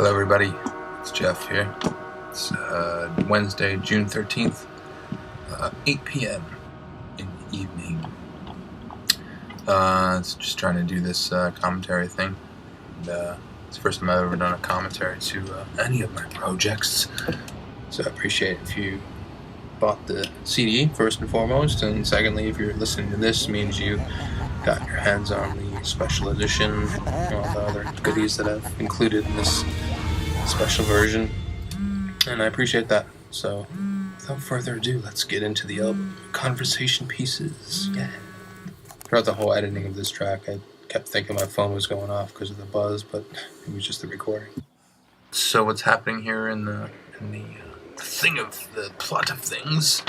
Hello everybody, it's Geoff here. It's Wednesday, June 13th, 8 p.m. in the evening. It's just trying to do this commentary thing. And, it's the first time I've ever done a commentary to any of my projects. So I appreciate if you bought the CD, first and foremost, and secondly, if you're listening to this, means you got your hands on the special edition, all the other goodies that I've included in this special version, and I appreciate that. So without further ado, let's get into the album. Conversation Pieces. Yeah. Throughout the whole editing of this track, I kept thinking my phone was going off because of the buzz, but it was just the recording. So what's happening here in the plot of things?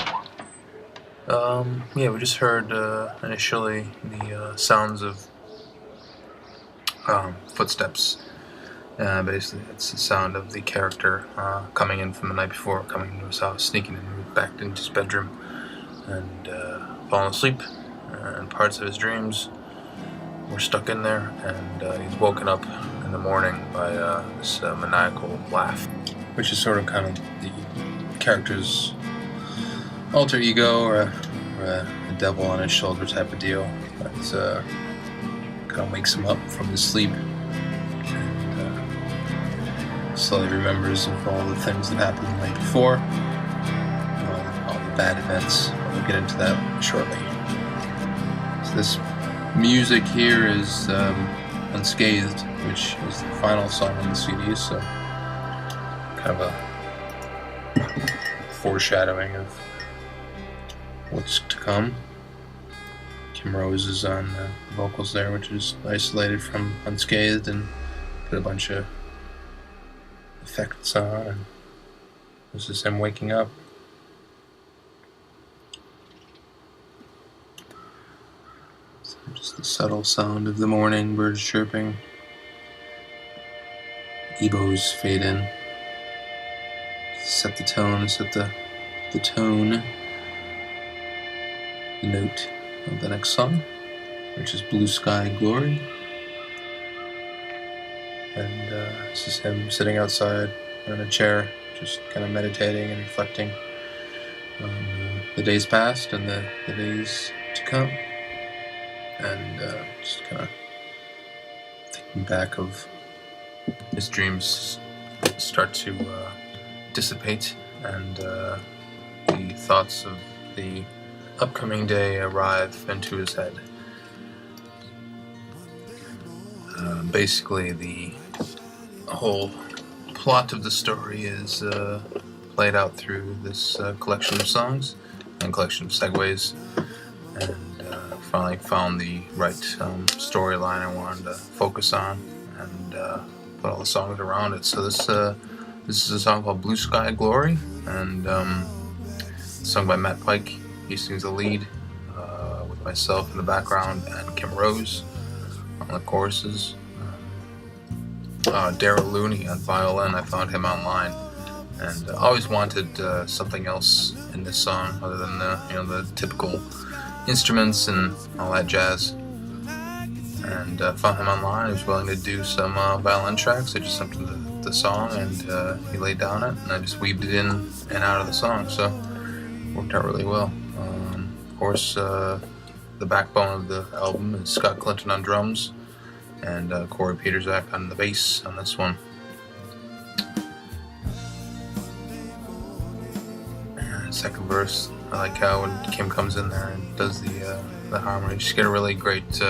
We just heard initially the sounds of footsteps. Basically, it's the sound of the character coming in from the night before, coming into his house, sneaking in back into his bedroom, and falling asleep. And parts of his dreams were stuck in there, and he's woken up in the morning by this maniacal laugh, which is sort of kind of the character's alter ego or a devil on his shoulder type of deal. But kind of wakes him up from his sleep. Slowly remembers of all the things that happened the night before, all the bad events. We'll get into that shortly. So this music here is Unscathed, which is the final song on the CD, so kind of a foreshadowing of what's to come. Kim Rose is on the vocals there, which is isolated from Unscathed, and put a bunch of effects on, and this is him waking up. So just the subtle sound of the morning, birds chirping, ebos fade in, set the tone, the tone, the note of the next song, which is Blue Sky Glory. And this is him sitting outside in a chair, just kind of meditating and reflecting on the days past and the days to come. And just kind of thinking back of his dreams start to dissipate, and the thoughts of the upcoming day arrive into his head. Basically, the whole plot of the story is played out through this collection of songs and collection of segues, and finally found the right storyline I wanted to focus on, and put all the songs around it. So this is a song called Blue Sky Glory, and sung by Matt Pike. He sings the lead with myself in the background and Kim Rose on the choruses. Daryl Looney on violin. I found him online, and always wanted something else in this song other than the typical instruments and all that jazz. And found him online. He was willing to do some violin tracks. I just sent him the song, and he laid down it, and I just weaved it in and out of the song. So it worked out really well. Of course, the backbone of the album is Scott Clinton on drums, and Corey Peterzak on the bass on this one. And second verse, I like how when Kim comes in there and does the harmony. She's got a really great,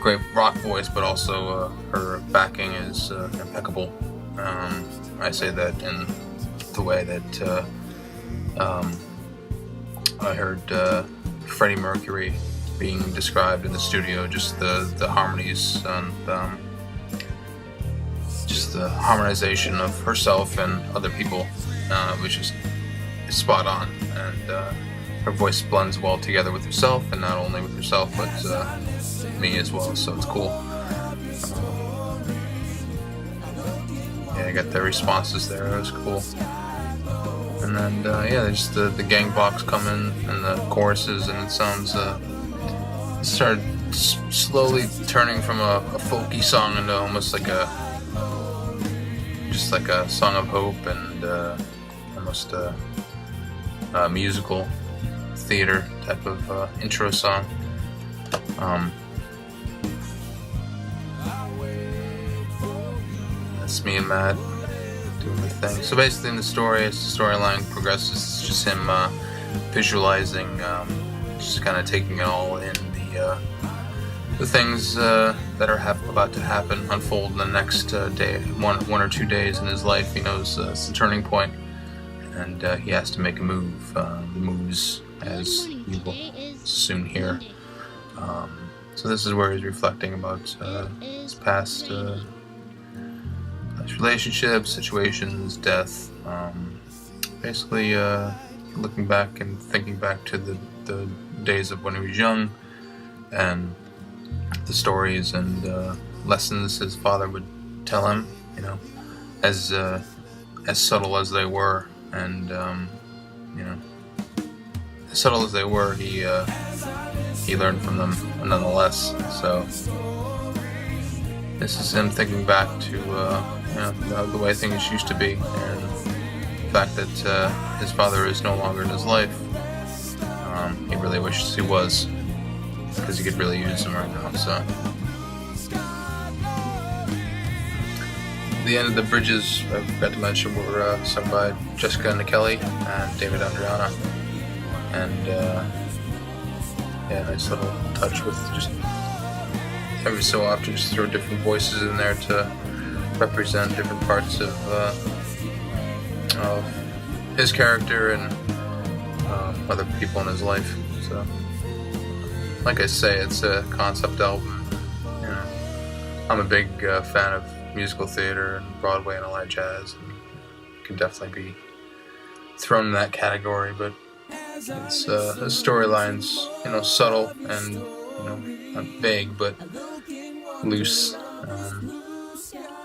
great rock voice, but also her backing is impeccable. I say that in the way that I heard Freddie Mercury being described in the studio, just the harmonies and just the harmonization of herself and other people, which is spot on. And her voice blends well together with herself, and not only with herself, but me as well. So it's cool. I got the responses there. It was cool. And then there's the gang box coming and the choruses, and it sounds started slowly turning from a folky song into almost like a just like a song of hope and almost a musical theater type of intro song. That's me and Matt doing the thing. So basically in the story, as the storyline progresses, it's just him visualizing, just kind of taking it all in, the things that are about to happen, unfold in the next day, one or 2 days in his life. He knows it's the turning point, and he has to make a move. Moves, as you will soon hear. So this is where he's reflecting about his past relationships, situations, death. Basically, looking back and thinking back to the days of when he was young, and the stories and lessons his father would tell him, as subtle as they were, and as subtle as they were, he learned from them nonetheless. So this is him thinking back to the way things used to be, and the fact that his father is no longer in his life. He really wishes he was, because he could really use him right now. So the end of the bridges, I forgot to mention, were sung by Jessica Nikeli and David Andriana, and nice little touch with just every so often just throw different voices in there to represent different parts of his character and other people in his life. So, like I say, it's a concept album. I'm a big fan of musical theater and Broadway and all that jazz, and can definitely be thrown in that category. But it's the storyline's subtle and not vague, but loose,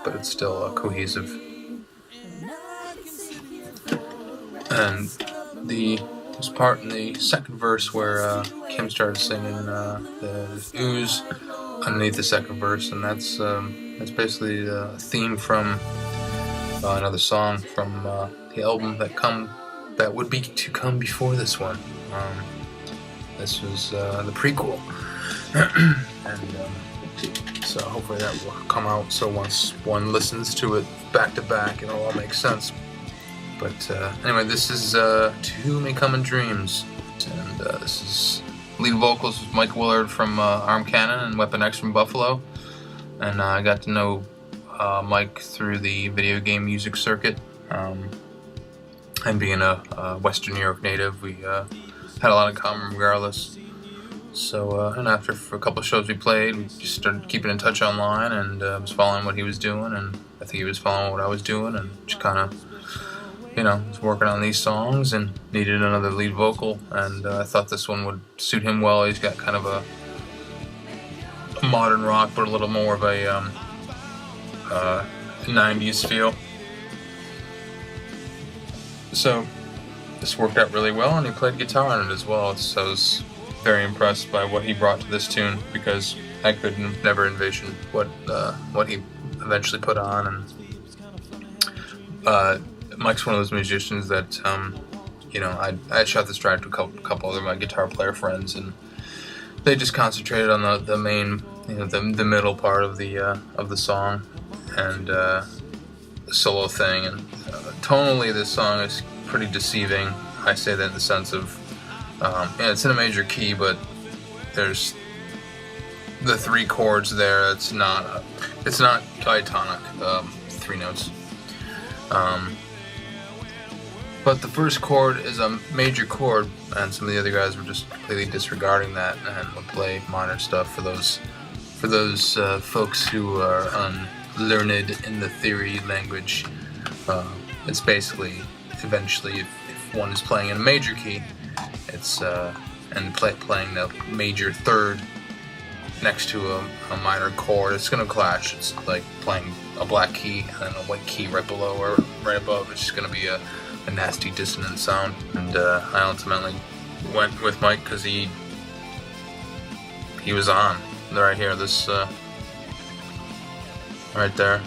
but it's still cohesive. And this part in the second verse where Kim started singing the ooze underneath the second verse, and that's basically the theme from another song from the album that would be to come before this one. This was the prequel, and so hopefully that will come out. So once one listens to it back to back, it'll all make sense. But anyway, this is To Whom May Come in Dreams, and this is lead vocals with Mike Willard from Arm Cannon and Weapon X from Buffalo, and I got to know Mike through the video game music circuit, and being a Western New York native, we had a lot in common regardless. So, and after for a couple of shows we played, we just started keeping in touch online, and was following what he was doing, and I think he was following what I was doing, and just kind of was working on these songs and needed another lead vocal, and I thought this one would suit him well. He's got kind of a modern rock, but a little more of a 90s feel. So this worked out really well, and he played guitar on it as well. So I was very impressed by what he brought to this tune, because I could never envision what he eventually put on. And Mike's one of those musicians that I shot this track to a couple other my guitar player friends, and they just concentrated on the main, the middle part of the song, and the solo thing. And tonally, this song is pretty deceiving. I say that in the sense of, it's in a major key, but there's the 3 chords there. It's not diatonic, 3 notes. But the first chord is a major chord, and some of the other guys were just completely disregarding that and would play minor stuff for those folks who are unlearned in the theory language. It's basically, eventually, if one is playing in a major key, it's and playing the major third next to a minor chord, it's going to clash. It's like playing a black key and a white key right below or right above. It's just going to be a nasty dissonant sound. And I ultimately went with Mike because he was on right here, this right there.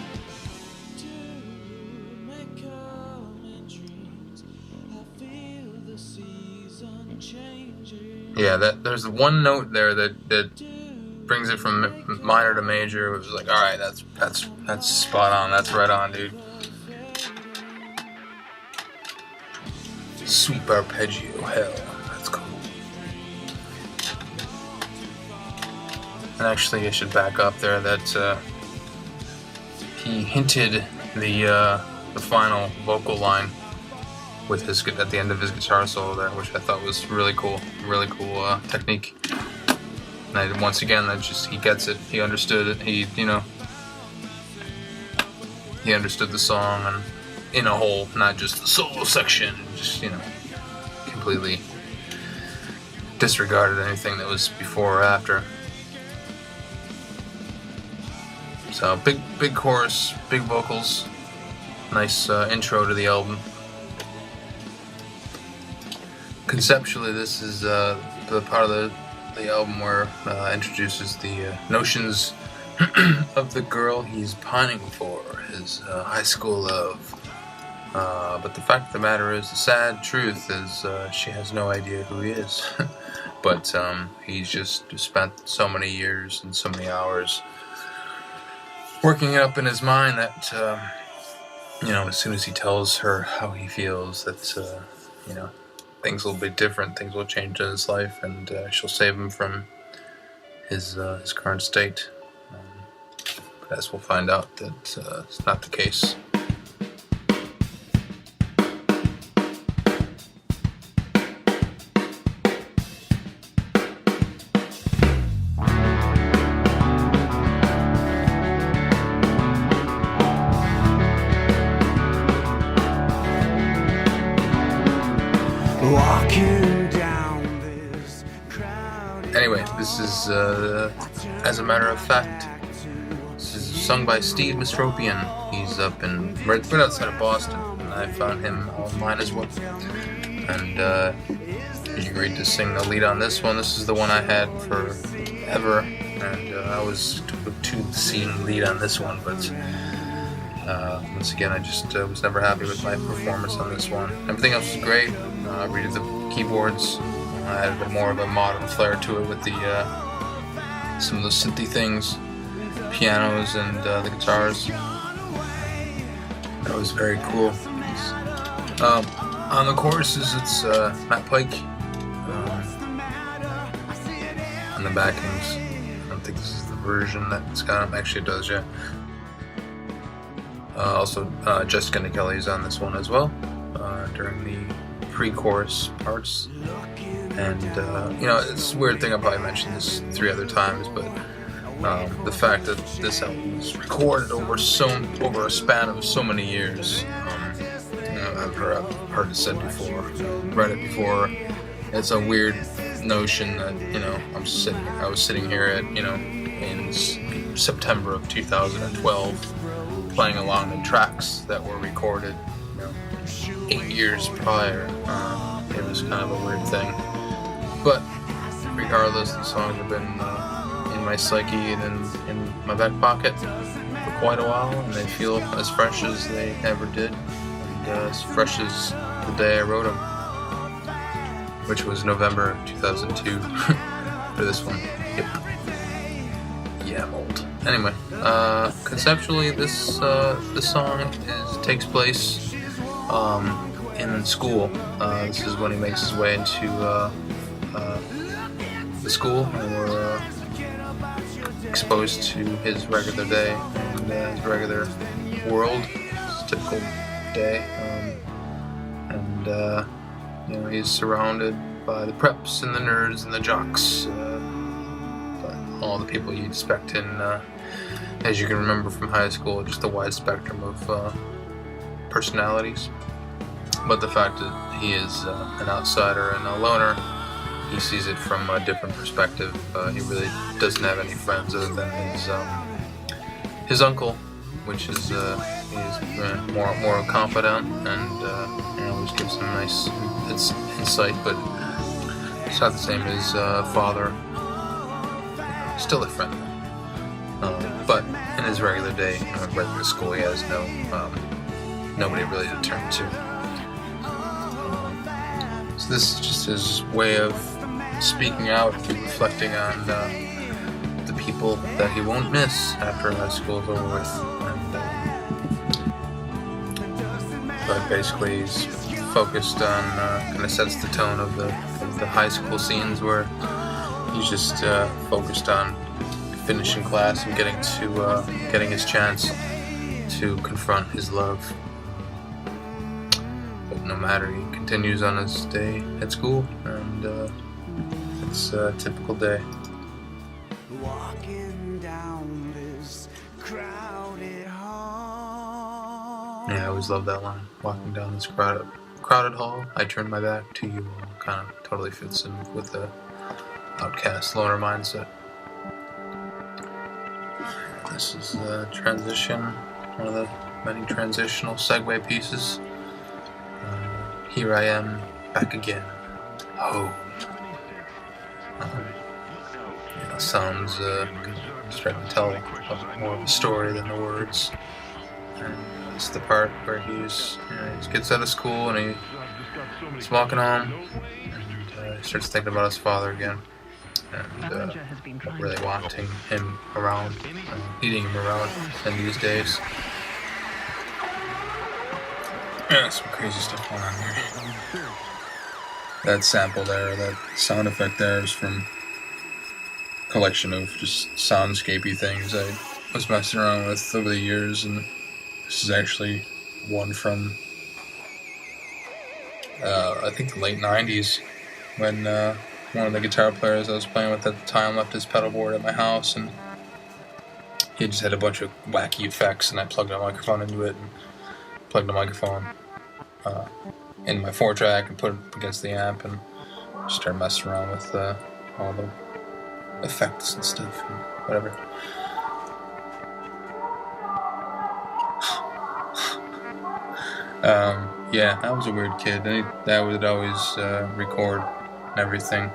Yeah, there's one note there that brings it from minor to major. It was like, all right, that's spot on. That's right on, dude. Sweep arpeggio, hell, that's cool. And actually, I should back up there that he hinted the final vocal line with his at the end of his guitar solo there, which I thought was really cool technique. And once again, that just he gets it, he understood it, he understood the song and in a whole, not just the solo section, just completely disregarded anything that was before or after. So big chorus, big vocals, nice intro to the album. Conceptually, this is the part of the album where introduces the notions of the girl he's pining for, his high school love. But the fact of the matter is, the sad truth is, she has no idea who he is. But he's just spent so many years and so many hours working it up in his mind that, as soon as he tells her how he feels, that, things will be different, things will change in his life, and she'll save him from his current state. But as we'll find out, that it's not the case. Anyway, this is, as a matter of fact, this is sung by Steve Mistropian. He's up right outside of Boston, and I found him online as well. And he agreed to sing the lead on this one. This is the one I had forever, and I was to seeing lead on this one, but once again, I just was never happy with my performance on this one. Everything else was great. I redid the keyboards. I had a bit more of a modern flair to it with the some of those synthy things, pianos and the guitars. That was very cool. On the choruses, it's Matt Pike. On the backings, I don't think this is the version that it's got. Actually, it does, yeah. Also, Jessica Kelly's on this one as well during the pre-chorus parts. And it's a weird thing. I probably mentioned this 3 other times, but the fact that this album was recorded over a span of so many years. I've heard it said before, read it before. It's a weird notion that I was sitting here at in September of 2012, playing along the tracks that were recorded 8 years prior. It was kind of a weird thing. But regardless, the songs have been in my psyche and in my back pocket for quite a while, and they feel as fresh as they ever did, and as fresh as the day I wrote them, which was November 2002 for this one. Yep. Yeah, I'm old. Anyway, conceptually, this song takes place in school. This is when he makes his way into the school, and we're exposed to his regular day and his regular world, his typical day, and he's surrounded by the preps and the nerds and the jocks, all the people you'd expect in, as you can remember from high school, just a wide spectrum of personalities. But the fact that he is an outsider and a loner, he sees it from a different perspective. He really doesn't have any friends other than his uncle, which is he's more confidant and always gives him nice insight, but it's not the same as father. Still a friend, but in his regular day, regular school, he has nobody really to turn to. So this is just his way of speaking out, reflecting on the people that he won't miss after high school is over with. But basically, he's focused on kind of sets the tone of the high school scenes where he's just focused on finishing class and getting his chance to confront his love. But no matter, he continues on his day at school, and it's a typical day. Walking down this crowded hall. Yeah, I always love that line. Walking down this crowded hall, I turn my back to you all. Kind of totally fits in with the outcast loner mindset. This is a transition, one of the many transitional segue pieces. Here I am, back again, home. Sounds starting to tell more of a story than the words. And it's the part where he gets out of school and he's walking home, and he starts thinking about his father again, and not really wanting him around, needing him around in these days. Yeah, some crazy stuff going on here. That sample there, that sound effect there is from a collection of just soundscapey things I was messing around with over the years, and this is actually one from I think the late 90s, when one of the guitar players I was playing with at the time left his pedal board at my house, and he just had a bunch of wacky effects, and I plugged a microphone into it and plugged the microphone in my 4-track and put it against the amp and just started messing around with all the effects and stuff and whatever. Yeah, I was a weird kid. I would always record everything.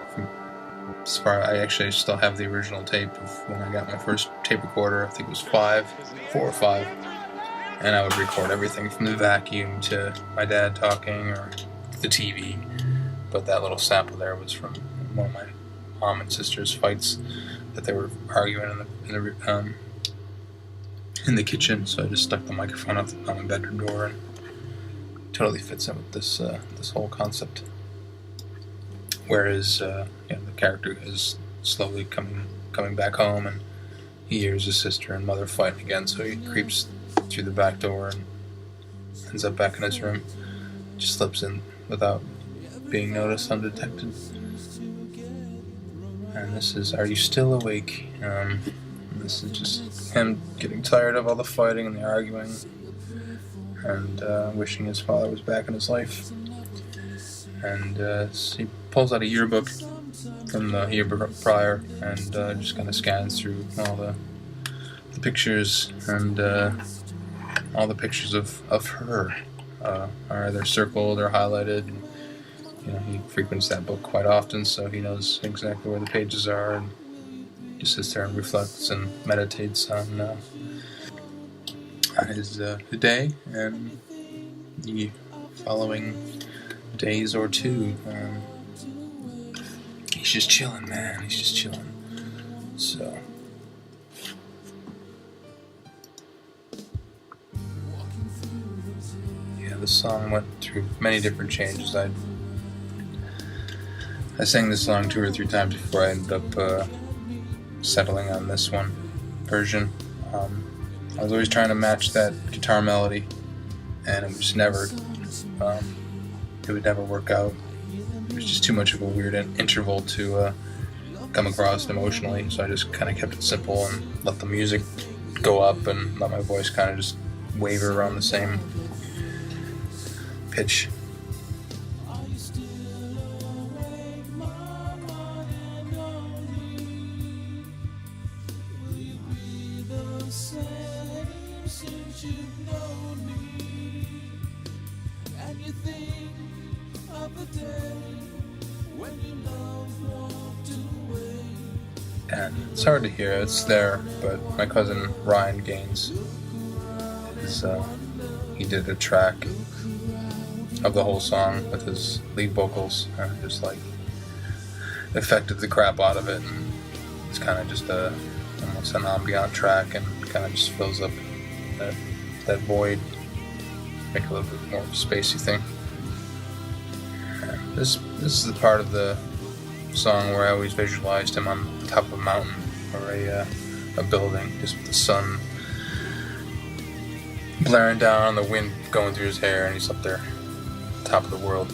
I actually still have the original tape of when I got my first tape recorder. I think it was 4 or 5. And I would record everything from the vacuum to my dad talking or the TV. But that little sample there was from one of my mom and sister's fights that they were arguing in the kitchen. So I just stuck the microphone out my bedroom door, and totally fits in with this whole concept. Whereas the character is slowly coming back home, and he hears his sister and mother fighting again, so he creeps through the back door and ends up back in his room. Just slips in without being noticed, undetected. And this is Are You Still Awake? This is just him getting tired of all the fighting and the arguing, and wishing his father was back in his life. And he pulls out a yearbook from the year prior and just kind of scans through all the pictures, and all the pictures of her are either circled or highlighted. And, he frequents that book quite often, so he knows exactly where the pages are, and just sits there and reflects and meditates on his day and the following days or two. He's just chilling, man. He's just chilling. So. Yeah, the song went through many different changes. I sang this song 2 or 3 times before I ended up settling on this one version. I was always trying to match that guitar melody, and it was never, it would never work out. It was just too much of a weird interval to come across emotionally, so I just kind of kept it simple and let the music go up and let my voice kind of just waver around the same pitch. And it's hard to hear, it's there, but my cousin Ryan Gaines he did a track of the whole song with his lead vocals, and it affected the crap out of it, and it's kind of just almost an ambient track, and kind of just fills up that void, make a little bit more of a spacey thing. And this is the part of the song where I always visualized him on the top of a mountain or a building, just with the sun blaring down, the wind going through his hair, and he's up there, top of the world,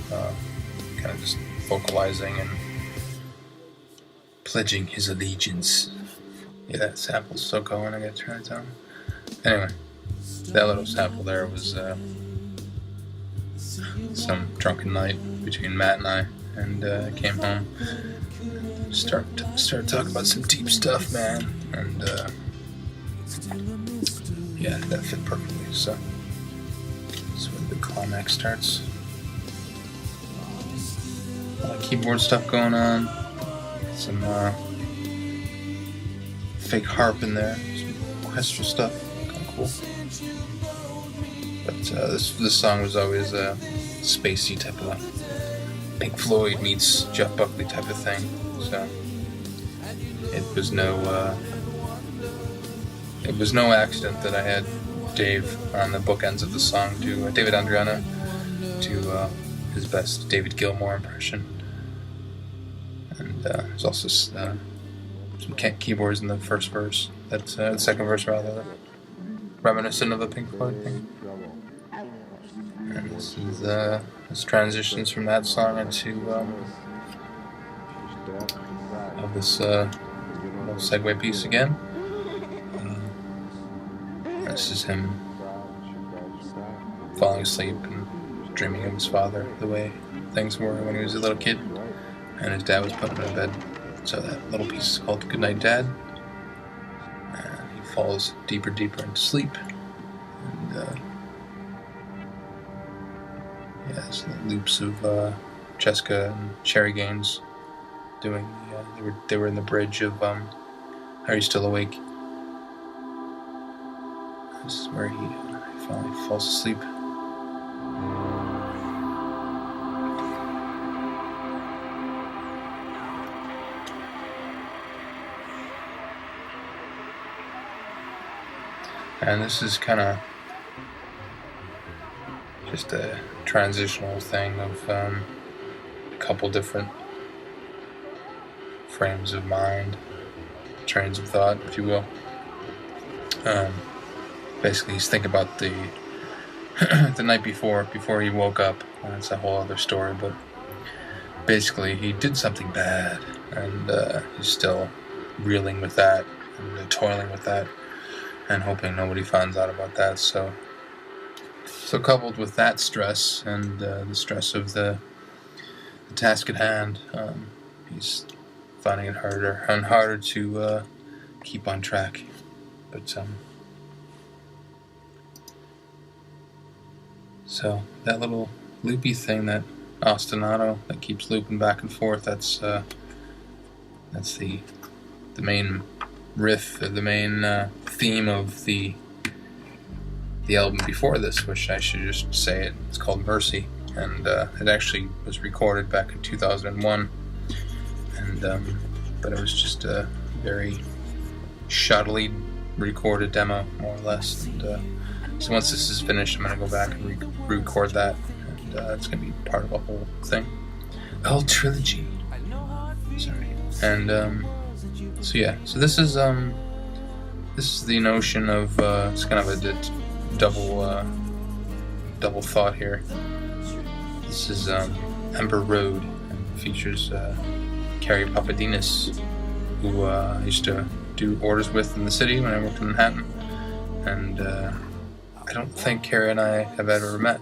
kind of just vocalizing and pledging his allegiance. Yeah, that sample's still going. I gotta turn it down. Anyway, that little sample there was some drunken night between Matt and I, and I came home, started talking about some deep stuff, man, and yeah, that fit perfectly. So that's where the climax starts. A lot of keyboard stuff going on, some fake harp in there, some orchestral stuff, kind of cool. But this song was always a spacey type of Pink Floyd meets Jeff Buckley type of thing. So it was no accident that I had Dave on the bookends of the song, to David Andriano, to his best David Gilmour impression. And there's also some keyboards in the first verse, the second verse rather, reminiscent of the Pink Floyd thing. And this transitions from that song into this little segue piece again. This is him falling asleep and dreaming of his father, the way things were when he was a little kid and his dad was putting him to bed. So that little piece is called Goodnight Dad. And he falls deeper into sleep. And yeah, so the loops of Jessica and Sherry Gaines doing they were in the bridge of Are You Still Awake? This is where he finally falls asleep. And this is kind of just a transitional thing of a couple different frames of mind, trains of thought, if you will. Basically, he's thinking about the the night before he woke up. That's a whole other story, but basically he did something bad, and he's still reeling with that and toiling with that, and hoping nobody finds out about that. So coupled with that stress and the stress of the task at hand, he's finding it harder and harder to keep on track. But so that little loopy thing, that ostinato that keeps looping back and forth, that's the main riff, the main theme of the album before this, which I should just say it's called Mercy, and it actually was recorded back in 2001, and but it was just a very shoddily recorded demo, more or less. And so once this is finished, I'm going to go back and re-record that, and it's going to be part of a whole thing, a whole trilogy. Sorry. And so yeah, so this is the notion of it's kind of a double thought here. This is Ember Road, and features Carrie Papadinas, who I used to do orders with in the city when I worked in Manhattan, and I don't think Carrie and I have ever met,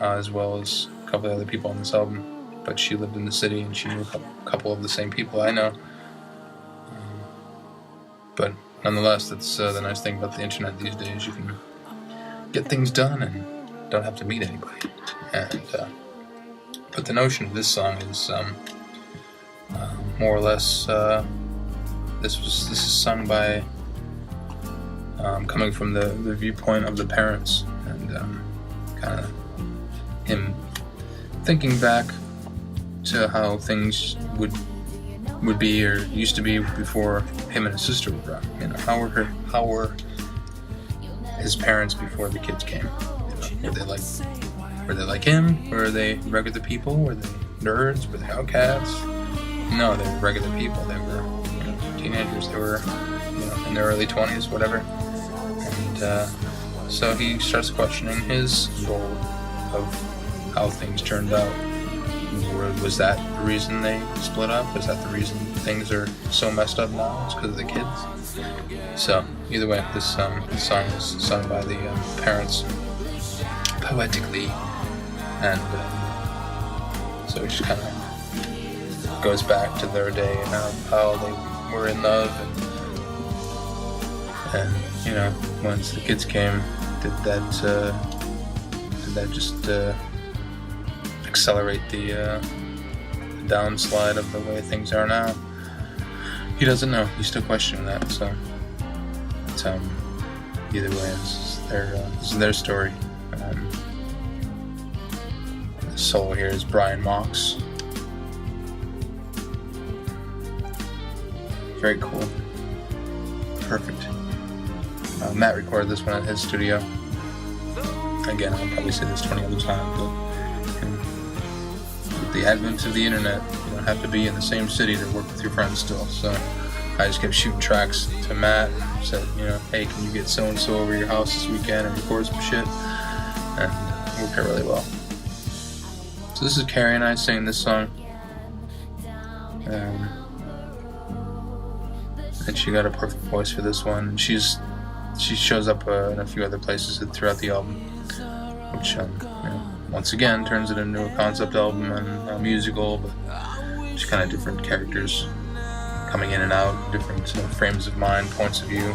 as well as a couple of other people on this album, but she lived in the city and she knew a couple of the same people I know. But nonetheless, that's the nice thing about the internet these days. You can get things done and don't have to meet anybody. And but the notion of this song is more or less this is sung by coming from the viewpoint of the parents, and kind of him thinking back to how things would be or used to be before him and his sister were brought. You know, how were his parents before the kids came? You know, were they like him? Were they regular people? Were they nerds? Were they outcasts? No, they were regular people. They were, you know, teenagers. They were, you know, in their early 20s, whatever. And so he starts questioning his role of how things turned out. Was that the reason they split up? Was that the reason things are so messed up now? It's because of the kids? So, either way, this song was sung by the parents poetically, and so it just kind of goes back to their day and how they were in love, and you know, once the kids came, did that just accelerate the downslide of the way things are now? He doesn't know. He's still questioning that. So, it's, either way, this is their story. The solo here is Brian Mox. Very cool. Perfect. Matt recorded this one at his studio. Again, I'll probably say this 20 other times, but with the advent of the internet, you don't have to be in the same city to work with your friends still. So I just kept shooting tracks to Matt. Said, you know, hey, can you get so-and-so over your house this weekend and record some shit? And it worked out really well. So this is Carrie and I singing this song. And she got a perfect voice for this one. And she shows up in a few other places throughout the album, which you know, once again turns it into a concept album and a musical, but just kind of different characters coming in and out, different frames of mind, points of view.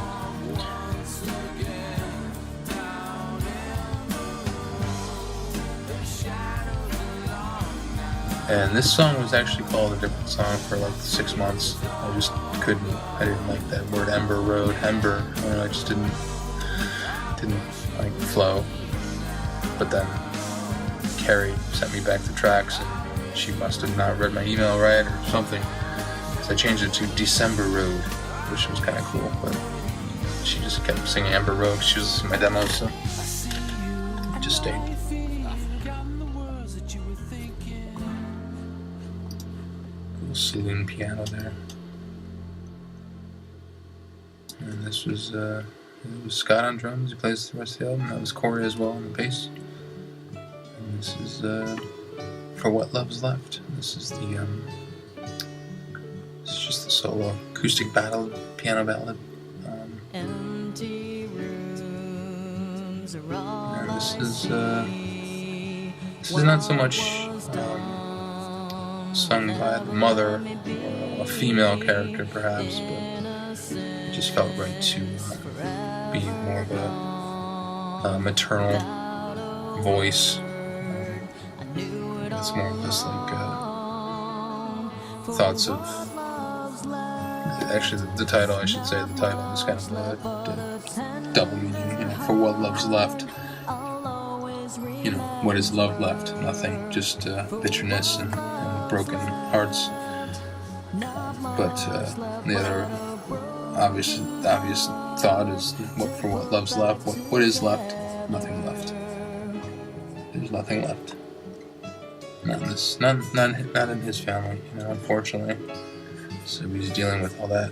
And this song was actually called a different song for like 6 months. I didn't like that word Ember Road. Ember, I don't know, it just didn't like flow. But then Carrie sent me back the tracks, and she must have not read my email right or something. So I changed it to December Road, which was kind of cool. But she just kept singing Ember Road. She was in my demo, so I just stayed. Saloon piano there, and this was it was Scott on drums. He plays the rest of the album. That was Corey as well on the bass. And this is For What Love's Left. This is the it's just the solo acoustic piano ballad. And this is not so much sung by the mother, or a female character perhaps, but it just felt right to be more of a maternal voice. It's more of this like thoughts of, actually the title, I should say, the title is kind of a double meaning, you know, for what love's left. You know, what is love left? Nothing, just bitterness and broken hearts. But the other obvious thought is for what love's left. What is left? Nothing left. There's nothing left. Not in his family, you know, unfortunately. So he's dealing with all that.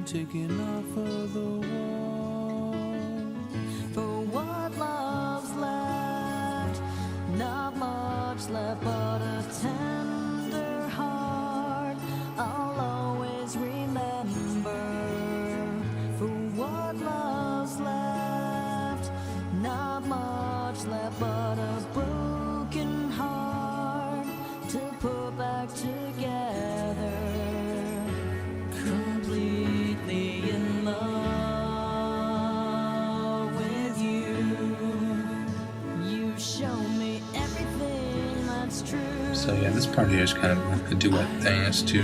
Taken off of the wall. For what love's left, not much left but a tender heart. I'll always remember. For what love's left, not So yeah, this part here is kind of a duet thing. It's two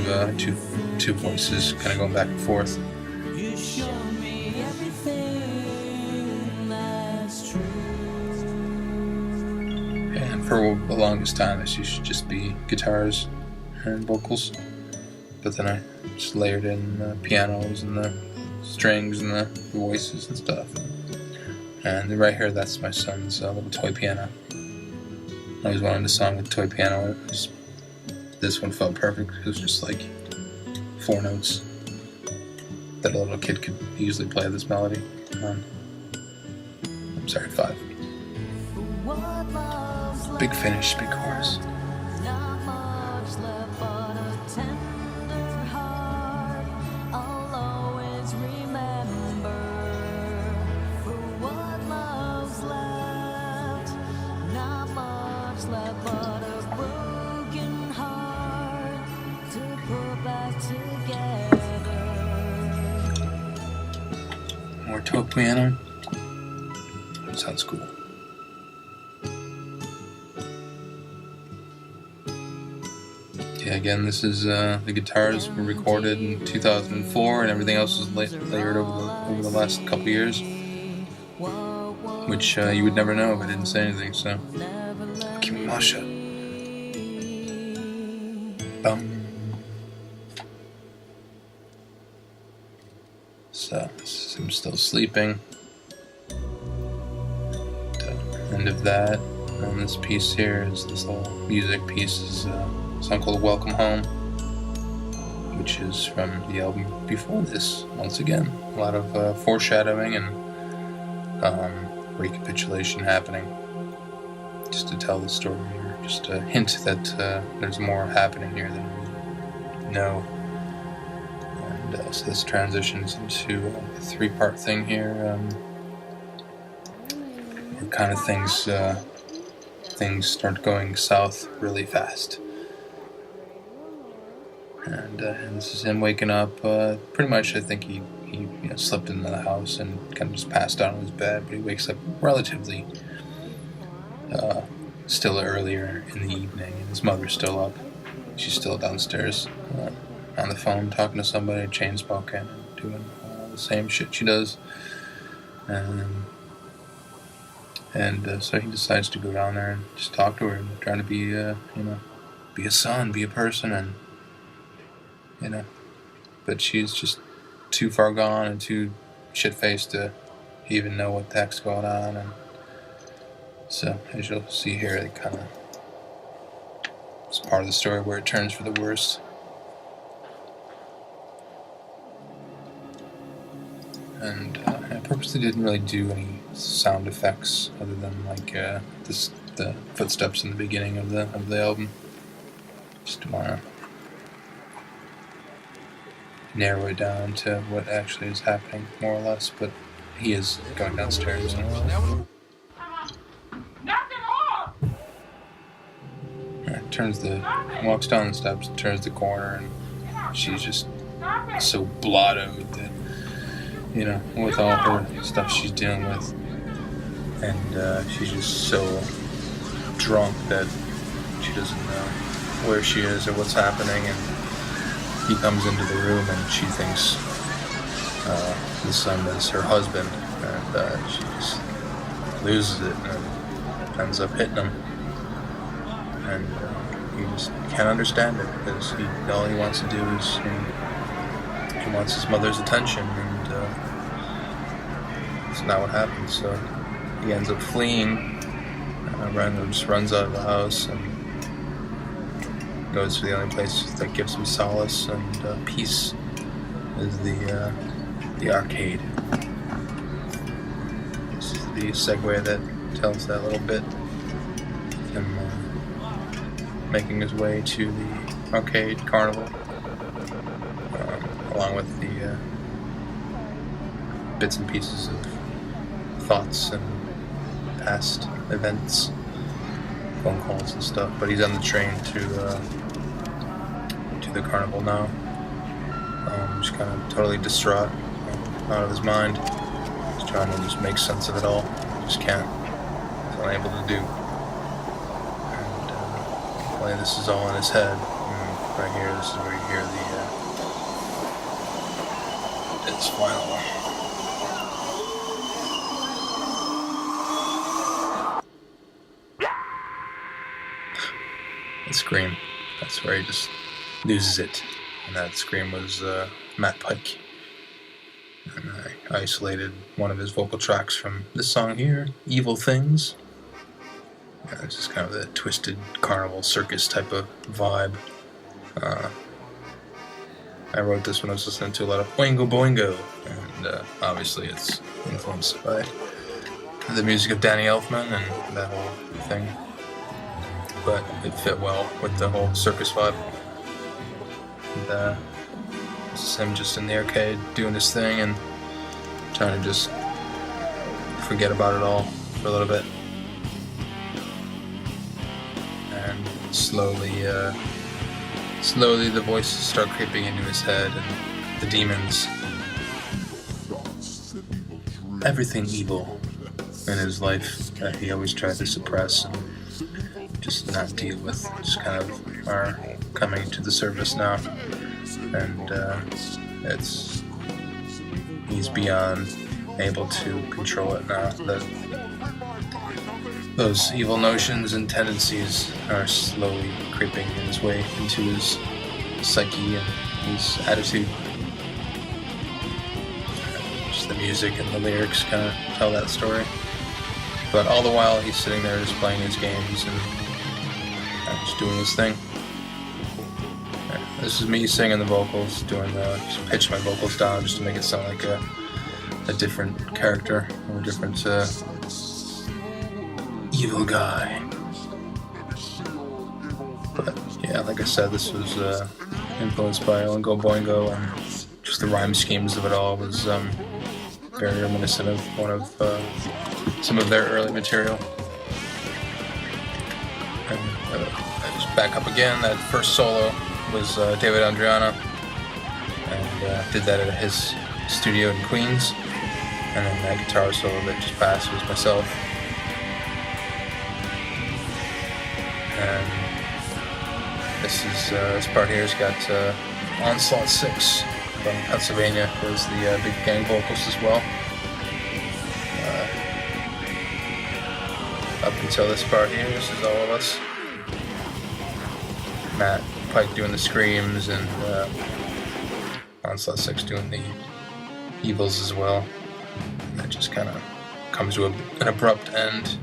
voices kind of going back and forth. You show me everything that's true. And for the longest time, this used to just be guitars and vocals. But then I just layered in the pianos and the strings and the voices and stuff. And right here, that's my son's little toy piano. I always wanted a song with toy piano. This one felt perfect. It was just like 4 notes that a little kid could easily play this melody on. I'm sorry, 5. Big finish, big chorus. Not much left but a tender heart. I'll always remember for what love's left. Not much left but a broken heart to put back together. More toy piano. Sounds cool. Yeah, again, this is the guitars were recorded in 2004, and everything else was layered over the last couple years, which you would never know if I didn't say anything. So, Kimasha. So, this is him still sleeping. End of that. And this piece here is this little music piece. Is a song called "Welcome Home," which is from the album before this. Once again, a lot of foreshadowing and recapitulation happening, just to tell the story, or just a hint that there's more happening here than we know. And so this transitions into a 3-part thing here. Where kind of things start going south really fast. And this is him waking up. Pretty much, I think he slept into the house and kind of just passed out on his bed. But he wakes up relatively still earlier in the evening, and his mother's still up. She's still downstairs on the phone talking to somebody, chain smoking, and doing the same shit she does. And so he decides to go down there and just talk to her and try to be, be a son, be a person, and but she's just too far gone and too shit-faced to even know what the heck's going on. And so, as you'll see here, it kind of it's part of the story where it turns for the worse. And I purposely didn't really do any sound effects other than like the footsteps in the beginning of the album. Just want to narrow it down to what actually is happening, more or less. But he is going downstairs. Walks down the steps, turns the corner, and she's just so blottoed that, with all her stuff she's dealing with, and she's just so drunk that she doesn't know where she is or what's happening. And he comes into the room and she thinks the son is her husband, and she just loses it and ends up hitting him. And he just can't understand it, because all he wants to do is he wants his mother's attention, and it's not what happens. So he ends up fleeing. Just runs out of the house and goes to the only place that gives him solace and peace, is the arcade. This is the segue that tells that little bit. Him making his way to the arcade carnival, along with the bits and pieces of thoughts and past events, phone calls and stuff. But he's on the train to the carnival now, just kind of totally distraught, out of his mind. He's trying to just make sense of it all, just can't. He's unable to do. And definitely this is all in his head. Right here, this is where you hear its final. The scream. That's where he just loses it. And that scream was Matt Pike. And I isolated one of his vocal tracks from this song here, Evil Things. And it's just kind of the twisted carnival circus type of vibe. I wrote this when I was listening to a lot of Oingo Boingo, and obviously it's influenced by the music of Danny Elfman and that whole thing. But it fit well with the whole circus vibe. And this is him just in the arcade doing his thing and trying to just forget about it all for a little bit. And slowly the voices start creeping into his head, and the demons, everything evil in his life that he always tried to suppress and just not deal with, just kind of are coming to the surface now. And he's beyond able to control it now. Those evil notions and tendencies are slowly creeping his way into his psyche and his attitude. Just the music and the lyrics kind of tell that story. But all the while he's sitting there just playing his games and just doing his thing. This is me singing the vocals, just pitch my vocals down just to make it sound like a different character or a different evil guy. But yeah, like I said, this was influenced by Oingo Boingo, and just the rhyme schemes of it all was very reminiscent of one of some of their early material. And just back up again, that first solo was David Andriana, and did that at his studio in Queens. And then that guitar solo that just passed was myself. And this part here has got Onslaught 6 from Pennsylvania was the big gang vocals as well. Up until this part here, this is all of us. Matt Pike doing the screams, and Onslaught 6 doing the evils as well. And that just kind of comes to an abrupt end,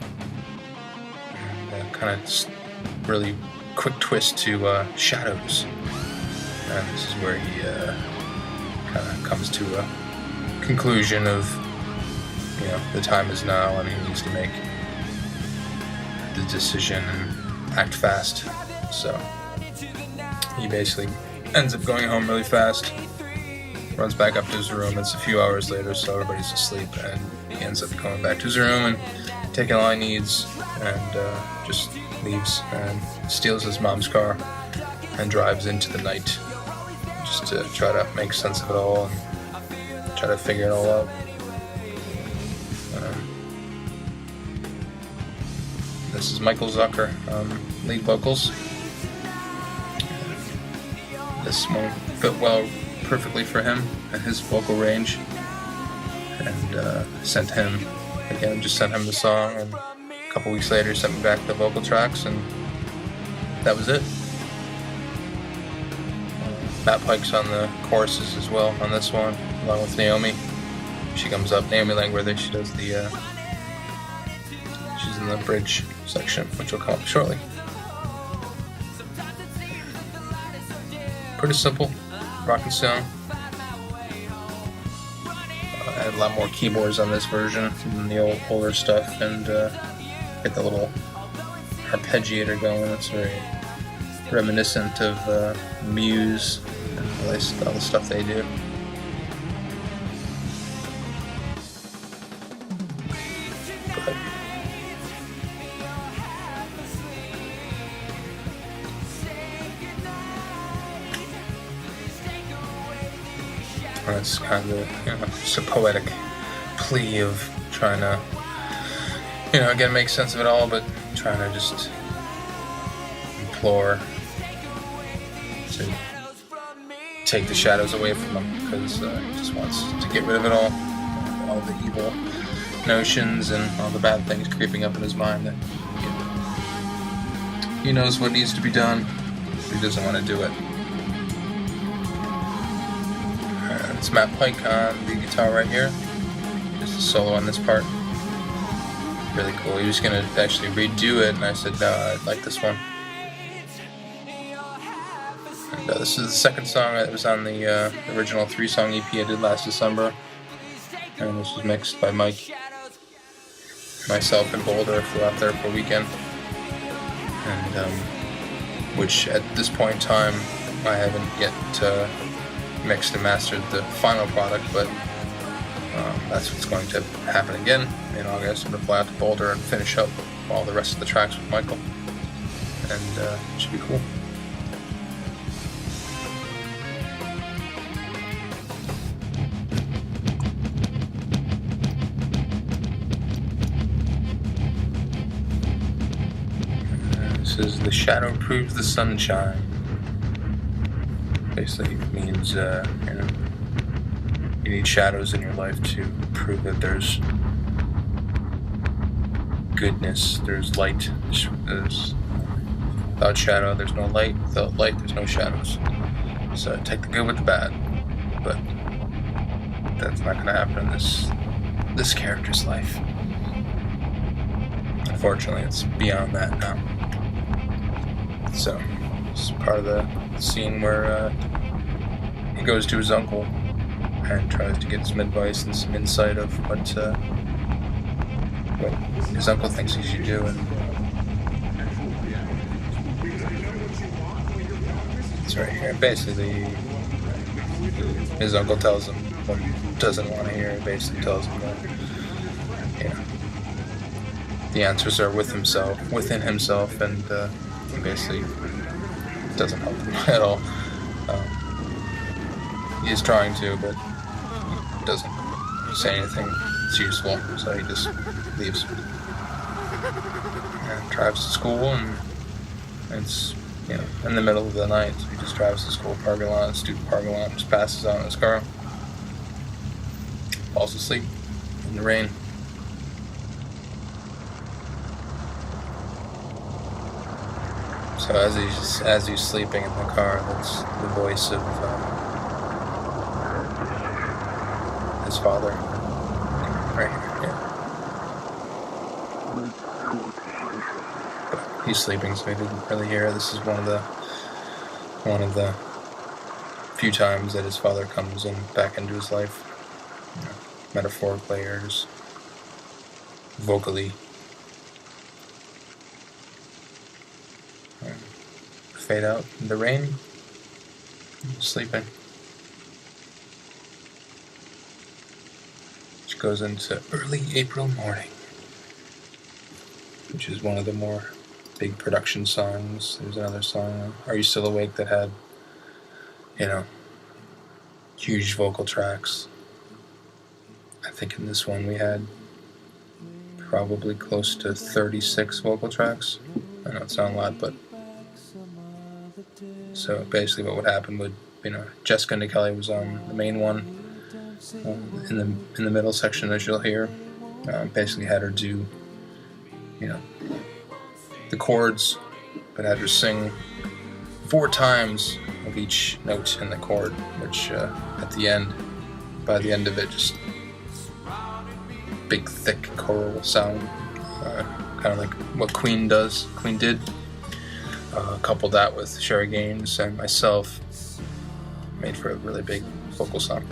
and kind of just really quick twist to Shadows. And this is where he kind of comes to a conclusion of, the time is now and he needs to make the decision and act fast. So he basically ends up going home really fast, runs back up to his room. It's a few hours later, so everybody's asleep, and he ends up going back to his room and taking all he needs, and just leaves and steals his mom's car and drives into the night just to try to make sense of it all and try to figure it all out. This is Michael Zucker, lead vocals. This one fit perfectly for him and his vocal range, and sent him the song, and a couple weeks later sent me back the vocal tracks, and that was it. Matt Pike's on the choruses as well on this one, along with Naomi. She comes up, Naomi Langworthy. She does she's in the bridge section, which will come up shortly. Pretty simple, rockin' song. I had a lot more keyboards on this version than the older stuff, and get the little arpeggiator going. It's very reminiscent of Muse and all the stuff they do. It's kind of just a poetic plea of trying to, again, make sense of it all, but trying to just floor to take the shadows away from him, because he just wants to get rid of it all the evil notions and all the bad things creeping up in his mind. That he knows what needs to be done, but he doesn't want to do it. It's Matt Pike on the guitar right here. Just a solo on this part. Really cool. He was going to actually redo it, and I said, no, I like this one. And this is the second song that was on the original 3-song EP I did last December. And this was mixed by Mike. Myself and Boulder flew out there for a weekend. And, which at this point in time, I haven't yet mixed and mastered the final product, but that's what's going to happen again in August. I'm going to fly out to Boulder and finish up all the rest of the tracks with Michael, and it should be cool. This is The Shadow Proves the Sunshine. Basically means, you need shadows in your life to prove that there's goodness, there's light. There's without shadow, there's no light. Without light, there's no shadows. So take the good with the bad, but that's not going to happen in this character's life. Unfortunately, it's beyond that now. So it's part of the scene where he goes to his uncle and tries to get some advice and some insight of what his uncle thinks he should do. And it's right here. Basically, his uncle tells him what he doesn't want to hear. He basically tells him that, the answers are within himself, and basically doesn't help him at all. He's trying to, but doesn't say anything that's useful, so he just leaves. And drives to school, and it's in the middle of the night, so he just drives to school parking lot, student parking lot, just passes out in his car, falls asleep in the rain. So as he's sleeping in the car, that's the voice of his father, right here. But he's sleeping, so he didn't really hear it. This is one of the few times that his father comes back into his life, metaphorically or just vocally. Fade out in the rain, sleeping. Which goes into Early April Morning, which is one of the more big production songs. There's another song, Are You Still Awake, that had, huge vocal tracks. I think in this one we had probably close to 36 vocal tracks. I know it sounds a lot, but so basically what would happen would, Jessica Kelly was on the main one, in the middle section, as you'll hear. Basically had her do, the chords, but had her sing 4 times of each note in the chord, which by the end of it, just big, thick choral sound, kind of like what Queen did. Coupled that with Sherry Gaines and myself, made for a really big vocal song.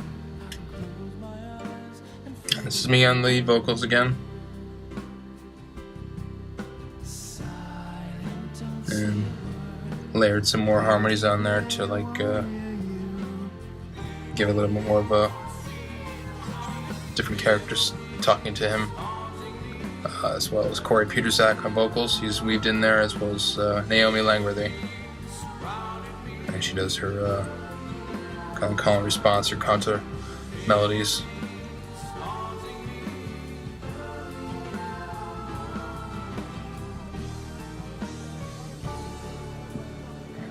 And this is me on lead vocals again. And layered some more harmonies on there to give a little bit more of a different characters talking to him. As well as Corey Petersack on vocals. He's weaved in there, as well as Naomi Langworthy. And she does her kind of call and response, or counter melodies.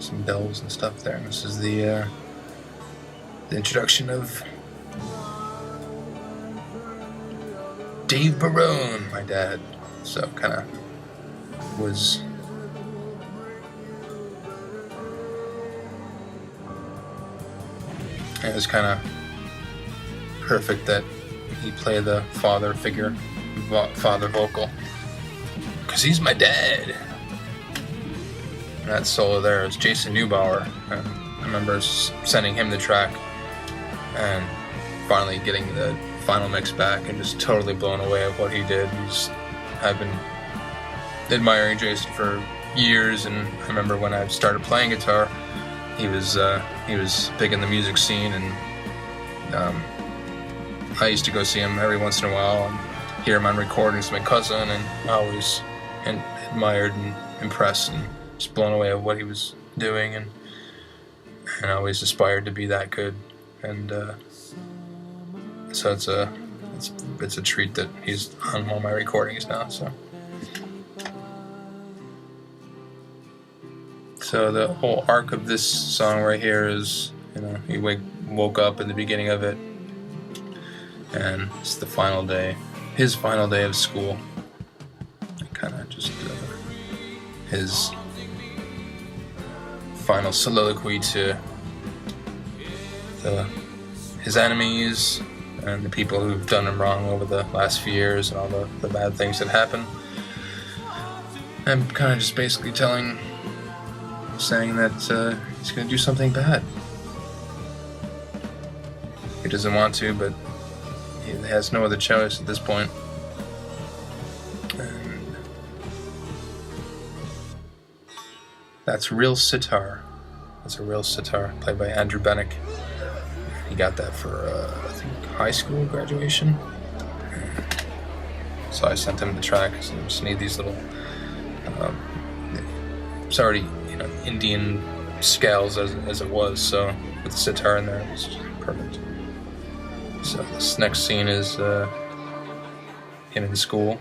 some bells and stuff there. This is the introduction of Dave Barone, my dad. So kind of was it was kind of perfect that he played the father figure, father vocal, because he's my dad. And that solo there is Jason Neubauer. And I remember sending him the track and finally getting the final mix back and just totally blown away at what he did. I've been admiring Jason for years, and I remember when I started playing guitar, he was big in the music scene, and I used to go see him every once in a while and hear him on recordings with my cousin, and I always admired and impressed and just blown away at what he was doing, and I always aspired to be that good. And so it's a treat that he's on all my recordings now. So the whole arc of this song right here is, he woke up in the beginning of it, and it's the final day, his final day of school. Kind of just his final soliloquy to his enemies and the people who've done him wrong over the last few years and all the bad things that happened. I'm kind of just basically saying that he's going to do something bad. He doesn't want to, but he has no other choice at this point. And that's real sitar. That's a real sitar played by Andrew Bennick. He got that for, I think, high school graduation. So I sent him the track. So I just need these little, it's already, Indian scales as it was, so with the sitar in there, it's just perfect. So this next scene is him in school,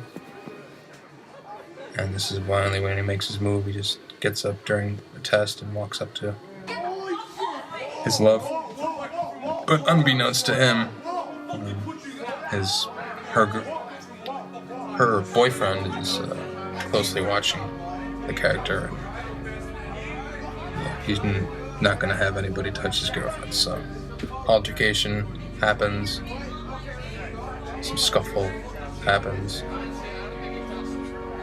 and this is finally when he makes his move. He just gets up during the test and walks up to his love, but unbeknownst to him, her boyfriend is closely watching the character. He's not going to have anybody touch his girlfriend, so altercation happens, some scuffle happens,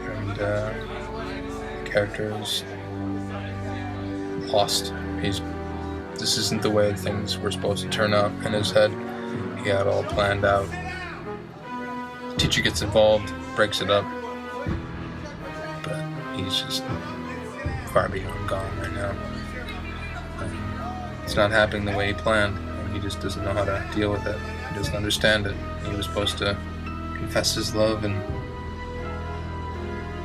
and the character is lost. This isn't the way things were supposed to turn out in his head. He had it all planned out. The teacher gets involved, breaks it up, but he's just far beyond gone right now. It's not happening the way he planned, and he just doesn't know how to deal with it. He doesn't understand it. He was supposed to confess his love and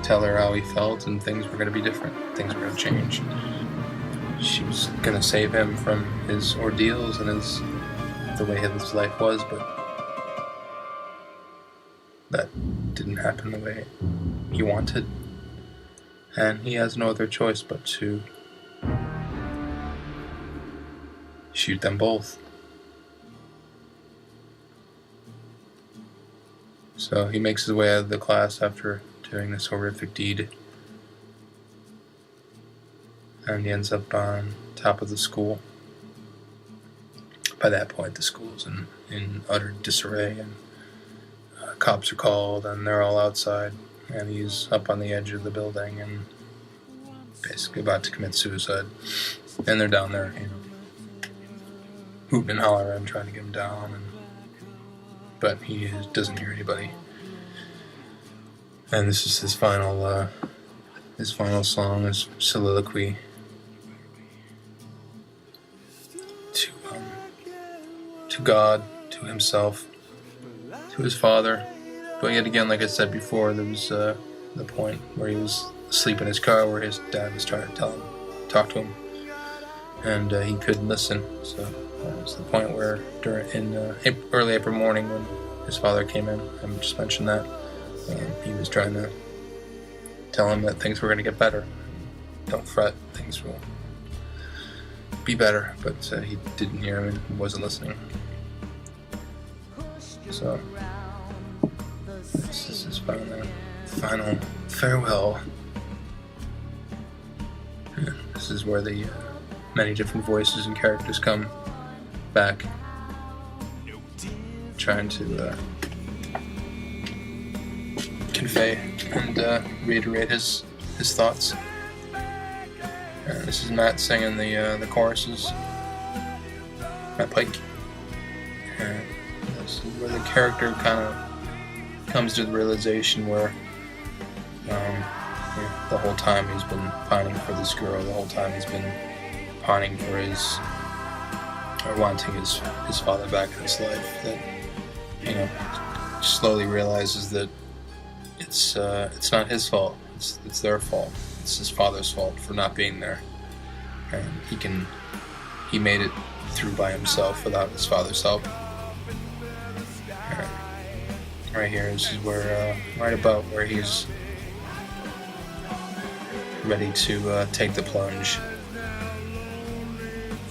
tell her how he felt, and things were going to be different. Things were going to change. She was going to save him from his ordeals and the way his life was, but that didn't happen the way he wanted. And he has no other choice but to shoot them both. So he makes his way out of the class after doing this horrific deed, and he ends up on top of the school. By that point, the school's in utter disarray, and cops are called, and they're all outside, and he's up on the edge of the building and basically about to commit suicide. And they're down there, hooting and hollering, trying to get him down, but he doesn't hear anybody. And this is his final song, his soliloquy to God, to himself, to his father. But yet again, like I said before, there was the point where he was asleep in his car, where his dad was trying to talk to him, and he couldn't listen. So that was the point where in early April morning when his father came in, I just mentioned that, he was trying to tell him that things were going to get better. Don't fret, things will be better, but he didn't hear him and wasn't listening. So this is his final farewell. And this is where the many different voices and characters come back, trying to convey and reiterate his thoughts. And this is Matt singing the choruses. Matt Pike. And this is where the character kind of comes to the realization where the whole time he's been pining for this girl, the whole time he's been pining for wanting his father back in his life, that slowly realizes that it's not his fault, it's their fault, it's his father's fault for not being there, and he made it through by himself without his father's help. Right here, this is where right about where he's ready to take the plunge.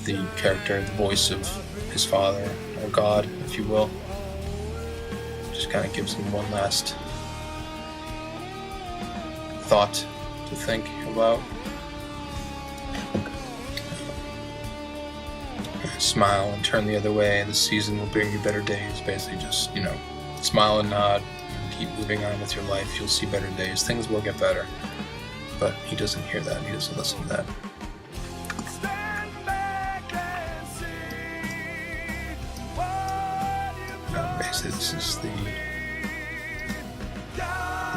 The character, the voice of his father, or God, if you will, just kind of gives him one last thought to think about. Smile and turn the other way. This season will bring you better days. Basically, just smile and nod, and keep moving on with your life. You'll see better days. Things will get better. But he doesn't hear that. He doesn't listen to that. Basically, this is the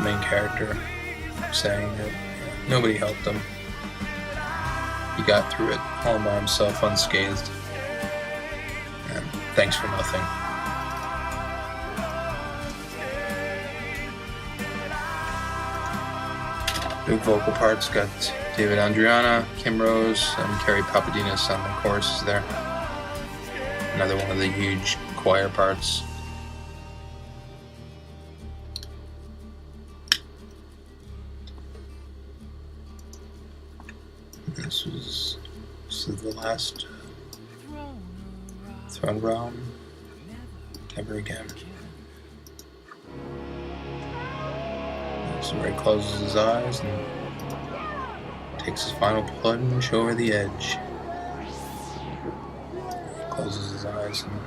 main character saying that nobody helped him. He got through it all by himself, unscathed. And thanks for nothing. Big vocal parts, got David Andriana, Kim Rose, and Carrie Papadinas on the choruses there. Another one of the huge choir parts. This is the last throne realm. Never again. So where he closes his eyes and takes his final plunge over the edge. He closes his eyes and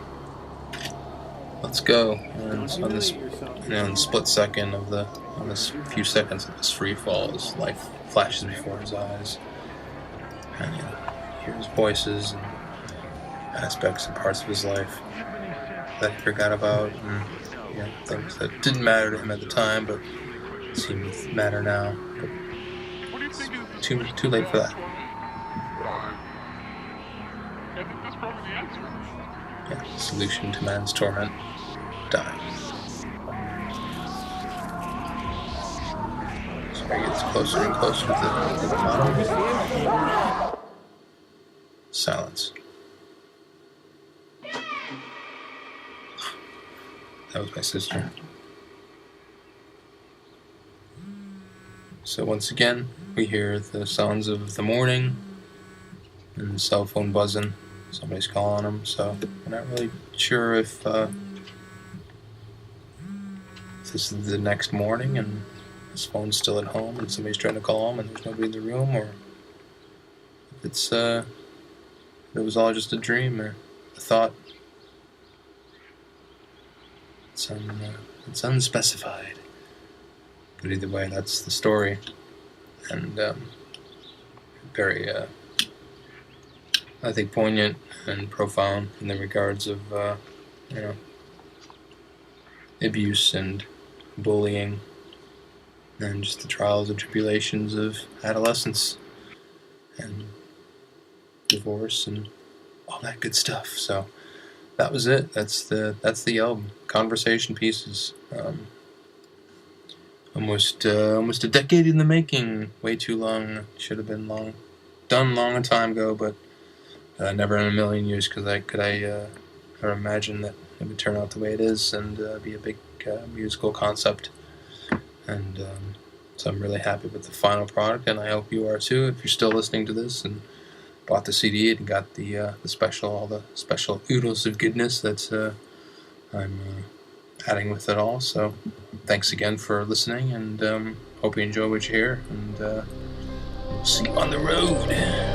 let's go. And on this, split second of on this few seconds of this free fall, his life flashes before his eyes, and you hears voices and aspects and parts of his life that he forgot about, and things that didn't matter to him at the time, but seem to matter now. But it's too late for that. Yeah, the solution to man's torment: die. So he gets closer and closer to the bottom. Silence. That was my sister. So once again, we hear the sounds of the morning and the cell phone buzzing. Somebody's calling him, so we're not really sure if this is the next morning and his phone's still at home and somebody's trying to call him and there's nobody in the room, or if it was all just a dream or a thought. It's unspecified. But either way, that's the story. And very, I think, poignant and profound in the regards of, abuse and bullying and just the trials and tribulations of adolescence and divorce and all that good stuff. So that was it. That's the album. Conversation Pieces. Almost a decade in the making. Way too long. Should have been done long a time ago, but never in a million years could I ever imagine that it would turn out the way it is and be a big musical concept. And so I'm really happy with the final product, and I hope you are too if you're still listening to this. And bought the CD and got the special, all the special oodles of goodness that I'm adding with it all. So thanks again for listening, and hope you enjoy what you hear, and we'll see you on the road.